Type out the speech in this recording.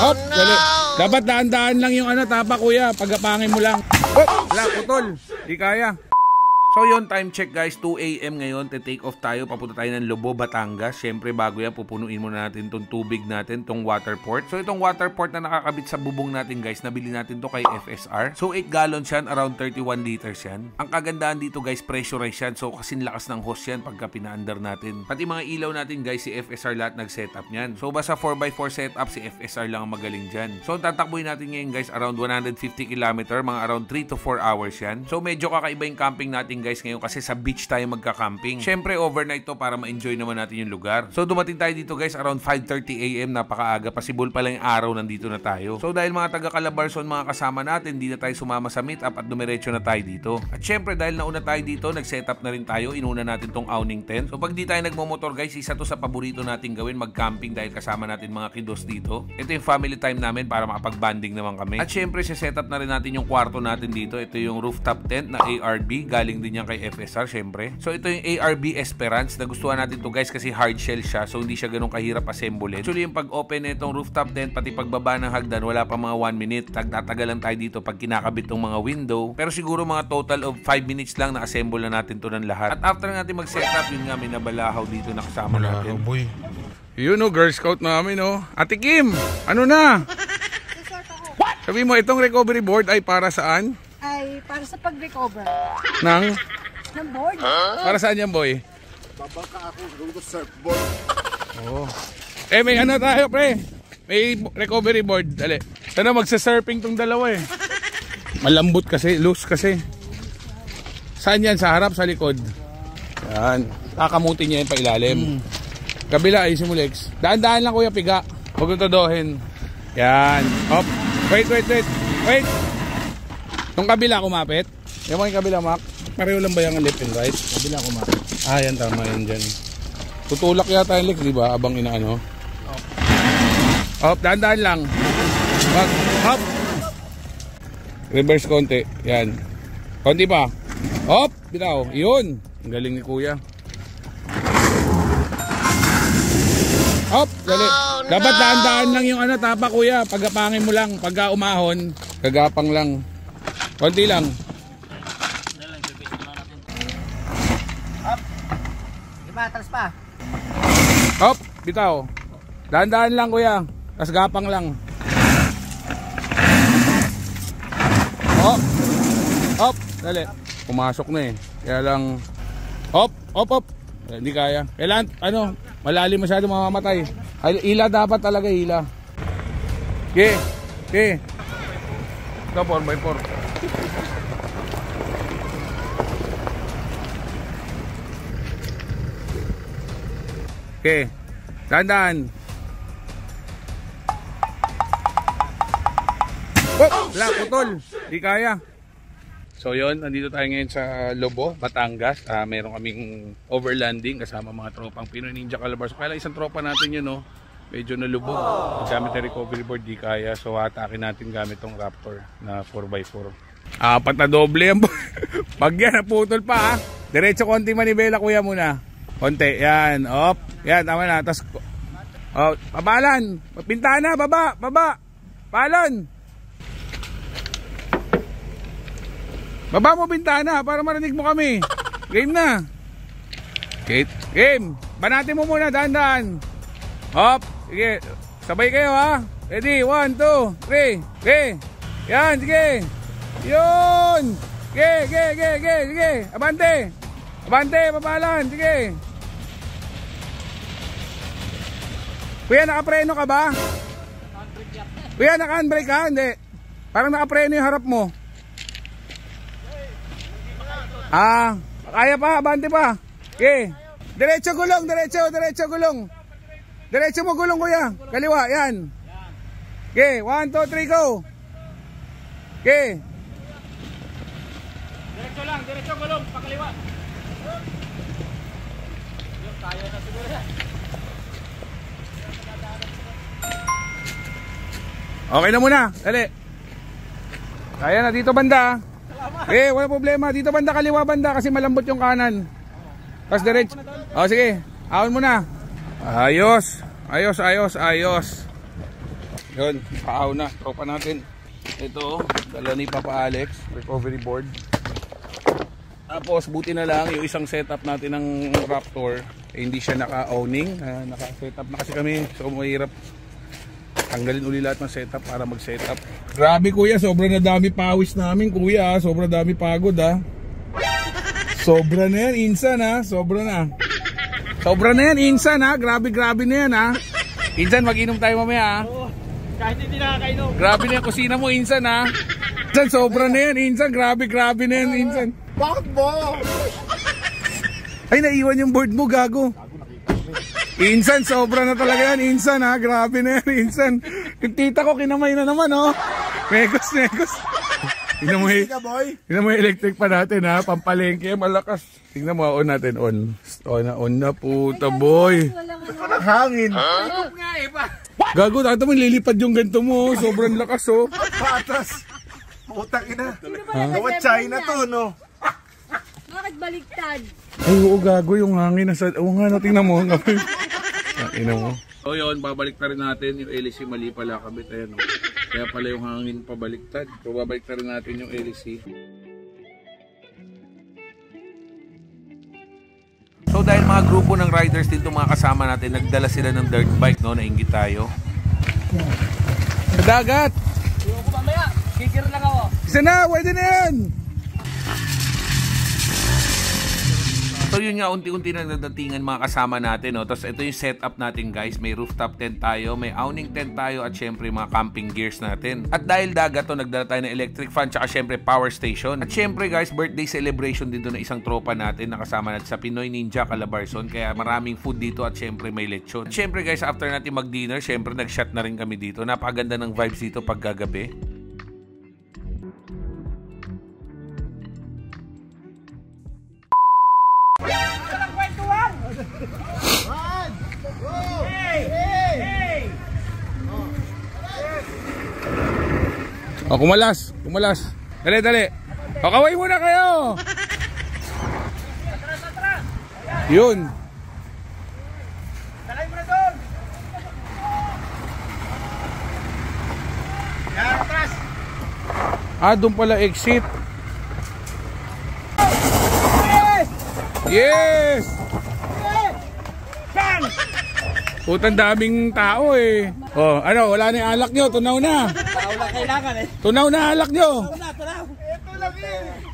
Hop, dali. Dapat daan-daan lang yung tapa kuya. Pagapangin mo lang. Hop, wala, putol. Di kaya. So yun, time check guys, 2 AM ngayon, take off tayo, papunta tayo ng Lobo, Batangas. Siyempre bago yan, pupunuin muna natin tong tubig natin, tong water port. So itong water port na nakakabit sa bubong natin guys, nabili natin to kay FSR. So 8 gallons yan, around 31 liters yan. Ang kagandahan dito guys, pressurized yan. So kasing lakas ng hose yan pagka pina-under natin. Pati mga ilaw natin guys, si FSR lahat nag-setup niyan. So basta 4x4 setup, si FSR lang ang magaling dyan. So tatakbuhin natin ngayon guys, around 150 km, mga around 3 to 4 hours yan. So medyo kakaiba yung camping natin guys ngayon kasi sa beach tayo magka-camping. Syempre overnight to para ma-enjoy naman natin yung lugar. So dumating tayo dito guys around 5:30 AM, napakaaga, possible pala yung araw nandito na tayo. So dahil mga taga Calabarzon mga kasama natin, hindi na tayo sumama sa meet-up at dumiretso na tayo dito. At syempre dahil nauna tayo dito, nag-setup na rin tayo, inuna natin tong awning tent. So pag di tayo nagmo-motor guys, isa to sa paborito natin gawin, mag-camping dahil kasama natin mga kiddos dito. Ito yung family time namin para makapag-banding naman kami. At syempre setup na rin natin yung kwarto natin dito. Ito yung rooftop tent na ARB, galing din yan kay FSR syempre. So ito yung ARB Esperance, nagustuhan natin to guys kasi hard shell siya, so hindi siya ganun kahirap assemble. Actually yung pag-open nitong rooftop tent, pati pagbaba ng hagdan, wala pa mga 1 minute. Tagtatagal lang tayo dito pag kinakabit tong mga window. Pero siguro mga total of 5 minutes lang na assemble na natin to ng lahat. At after natin mag-setup, yun nga may nabalahaw dito na kasama natin. Boy. Yun o, Girl Scout namin o. Ate Kim, ano na? Sabi mo, itong recovery board ay para saan? Ay, para sa pag-recover. Ng board? Para saan yan, boy? Babaka ako doon sa surfboard. Oh. May tayo, pre. May recovery board. Dali. Sana magsa-surfing tong dalawa eh. Malambot kasi, loose kasi. Saan yan? Sa harap, sa likod? Yan. Kakamutin niya yung pailalim. Kabila, ayusin mo legs. Daan-daan lang kuya, piga. Huwag yung todohin. Yan. Hop. Wait. Itong kabila kumapit. Yung mga kabila, Mac. Pareho lang ba yung left and right? Kabila kumapit. Yan, tama yan dyan. Tutulak yata yung legs, di ba? Abang inaano. Hop, daan-daan lang. Hop. Reverse konti. Yan. Konti pa. Hop, bitaw. Yun. Ang galing ni kuya. Hop, dali. Oh, no. Dapat daan-daan lang yung tapa kuya. Pagapangin mo lang. Pagka umahon, gagapang lang. Konti lang. Atras pa. Hop, bitaw. Daan-daan lang kuya. Tas gapang lang. Hop, dali. Pumasok na eh. Kaya lang hop. Hindi kaya. Kailangan malalim masyado mamamatay. Hila dapat talaga, hila. Okay. Ito 4x4. Okay, dahan-dahan. Wala, putol. Di kaya. So yun, nandito tayo ngayon sa Lobo, Batangas. Meron kaming overlanding kasama mga tropang Pinoy Ninja Calabarzon. Kaya isang tropa natin yun, no? Medyo nalubog. Gamit na recovery board, di kaya. So hatakin natin gamit tong Raptor na 4x4. Apat na doble yan. Pag yan, naputol pa ha. Diretso konti manibela kuya muna. Konti, yan, op. Yan, tama na. Tapos, pabalan. Pintana, baba. Palon. Baba mo bintana para marinig mo kami. Game na. Game. Banatin mo muna, dahan-dahan. Hop. Sige. Sabay kayo ha. Ready? 1, 2, 3. Okay. Yan, sige. Yun. Sige. Abante, pabalan. Sige. Kuya, nakapreno ka ba? Kuya, naka-handbrake ka? Hindi. Parang nakapreno yung harap mo. Kaya pa, abante pa. Okay. Diretso gulong. Diretso mo gulong kuya. Kaliwa, yan. Okay, 1, 2, 3, go. Okay. Diretso gulong, pakaliwa. Kaya na siguro yan. Okay na muna, dali. Kaya na, dito banda. Wala problema, dito banda, kaliwa banda kasi malambot yung kanan. Tapos diretso. Sige, ahon mo na. Ayos. Yun, paaw na. Tropa natin. Ito, dala ni Papa Alex. Recovery board. Tapos, buti na lang yung isang setup natin ng Raptor. Hindi siya naka-owning. Naka-setup na kasi kami. So, mahirap tanggalin uli lahat ng setup para mag-setup. Grabe kuya, sobrang na dami pawis namin kuya. Sobrang dami pagod ha. Sobra na yan, insan ha. Sobra na. Sobra na yan, insan ha. Grabe na yan ha. Insan, mag-inom tayo mamaya ha. Kahit hindi nakakainom. Grabe na yung kusina mo, insan ha. Insan, sobra na yan, insan. Grabe na yan, insan. Bakit ba? Ay, naiwan yung board mo, gago. Insan, sobra na talaga yan, insan ha. Grabe na yan, insan. Yung tita ko, kinamay na naman oh. Negos. Tingnan mo yung electric pa natin ha. Pampalengke, malakas. Tingnan mo, on natin, on. On na puta boy. Parang hangin. Gago, nakita mo lilipad yung ganito mo. Sobrang lakas oh. Patas. Putang ina. Gawa China to, no? Bakit baliktad? Ay, oo, gago yung hangin. Oo nga, no, tingnan mo. Tingnan mo. So yun, babalik na rin natin yung LEC. Mali pala kabit. Ayan, oh. Kaya pala yung hangin pabaliktad. So babalik na rin natin yung LEC. So dahil mga grupo ng riders dito mga kasama natin, nagdala sila ng dirt bike, no? Nainggit tayo. Sa dagat! Yung ko mamaya, kikir lang ako. Isa na! Pwede na yan! So yun nga, unti-unti na nadatingan mga kasama natin, no? Tapos ito yung setup natin guys. May rooftop tent tayo, may awning tent tayo, at syempre mga camping gears natin. At dahil dagat to, nagdala tayo ng electric fan, tsaka syempre power station. At syempre guys, birthday celebration dito na isang tropa natin na kasama natin sa Pinoy Ninja Calabarzon. Kaya maraming food dito at syempre may lechon. At syempre guys, after natin mag-dinner, syempre nag-shot na rin kami dito. Napakaganda ng vibes dito pag gagabi. O, kumalas. Dali. O, kaway muna kayo. Yun. Talay mo na doon. Yan, atras. Doon pala exit. Yes! Putang daming tao eh. Oh, ano, wala na yung alak nyo. Tunaw na. Tao lang kailangan eh. Tunaw na alak nyo. Tunaw. Ito lang eh.